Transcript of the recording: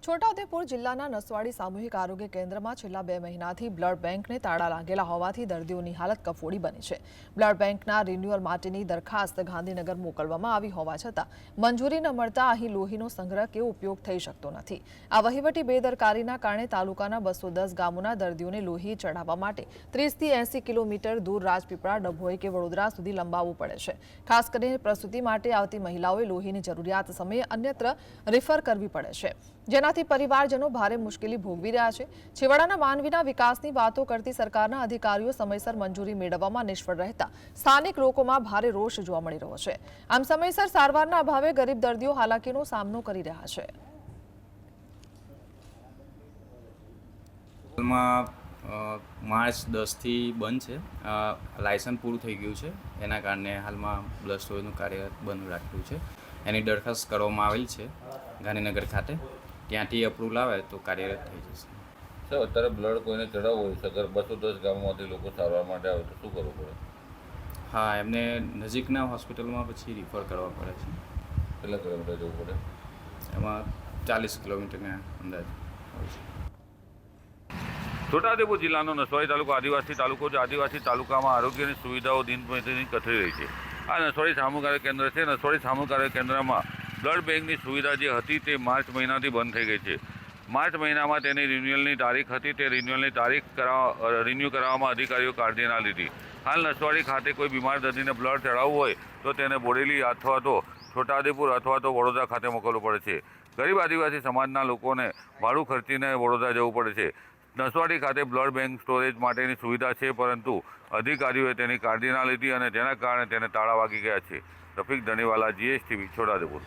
છોટાઉદેપુર જિલ્લાના નસવાડી સામૂહિક આરોગ્ય કેન્દ્રમાં છેલ્લા 2 મહિનાથી બ્લડ બેંકને તાળા લાગેલા હોવાથી દર્દીઓની હાલત કફોડી બની છે। બ્લડ બેંકના રિન્યુઅલ માટેની દરખાસ્ત ગાંધીનગર મોકલવામાં આવી હોવા છતાં મંજૂરી ન મળતા અહીં લોહીનો સંગ્રહ કે ઉપયોગ થઈ શકતો નથી। આ વહીવટી બેદરકારીના કારણે તાલુકાના 210 ગામોના દર્દીઓને લોહી ચઢાવવા માટે 30 થી 80 કિલોમીટર દૂર રાજપીપળા, ડભોઈ કે વડોદરા સુધી લંબાવવું પડે છે। ખાસ કરીને પ્રસૂતિ માટે આવતી મહિલાઓએ લોહીની જરૂરિયાત સમયે અન્યત્ર રિફર કરવી પડે છે, જેનાથી પરિવારજનો ભારે મુશ્કેલી ભોગવી રહ્યા છે। છેવાડાના માનવીના વિકાસની વાતો કરતી સરકારના અધિકારીઓ સમયસર મંજૂરી મેળવવામાં નિષ્ફળ રહેતા સ્થાનિક લોકોમાં ભારે રોષ જોવા મળી રહ્યો છે। આમ સમયસર સારવારના અભાવે ગરીબ દર્દીઓ હાલાકીનો સામનો કરી રહ્યા છે। માર્ચ 10 થી બંધ છે। લાયસન્સ પૂરું થઈ ગયું છે, એના કારણે હાલમાં બ્લડ સ્ટોરેજનું કાર્ય બંધ રાખ્યું છે। એની દરખાસ્ત કરવામાં આવેલ છે ગાંધીનગર ખાતે, ત્યાંથી અપ્રુવલ આવે તો કાર્યરત થઈ જશે। સર, અત્યારે બ્લડ કોઈને ચડાવવું હોય છે, અગર 210 ગામમાંથી લોકો સારવાર માટે આવે તો શું કરવું પડે? હા, એમને નજીકના હોસ્પિટલમાં પછી રિફર કરવા પડે છે। કેટલા કિલોમીટર જવું પડે? એમાં 40 કિલોમીટરના અંદાજ હોય છે। છોટાઉદેપુર જિલ્લાનો નસવાડી તાલુકો આદિવાસી તાલુકો છે। આદિવાસી તાલુકામાં આરોગ્યની સુવિધાઓ દિન પ્રતિદિન કથળી રહી છે। આ નસવાડી સામૂહિક આરોગ્ય કેન્દ્ર છે। નસવાડી સામૂહિક આરોગ્ય કેન્દ્રમાં બ્લડ બેંકની સુવિધા જે હતી તે માર્ચ મહિનાથી બંધ થઈ ગઈ છે। માર્ચ મહિનામાં તેની રિન્યુઅલની તારીખ હતી, તે રિન્યુઅલની તારીખ રિન્યૂ કરાવવામાં અધિકારીઓ કાળજી ના લીધી। હાલ નસવાડી ખાતે કોઈ બીમાર દર્દીને બ્લડ ચડાવવું હોય તો તેને બોડેલી અથવા તો છોટાઉદેપુર અથવા તો વડોદરા ખાતે મોકલવું પડે છે। ગરીબ આદિવાસી સમાજના લોકોને ભાડું ખર્ચીને વડોદરા જવું પડે છે। નસવાડી ખાતે બ્લડ બેંક સ્ટોરેજ માટેની સુવિધા છે, પરંતુ અધિકારીઓએ તેની કાળજી ના લીધી અને જેના કારણે તેને તાળા વાગી ગયા છે। રફીક ધણીવાલા, GSTV, છોટાઉદેપુર।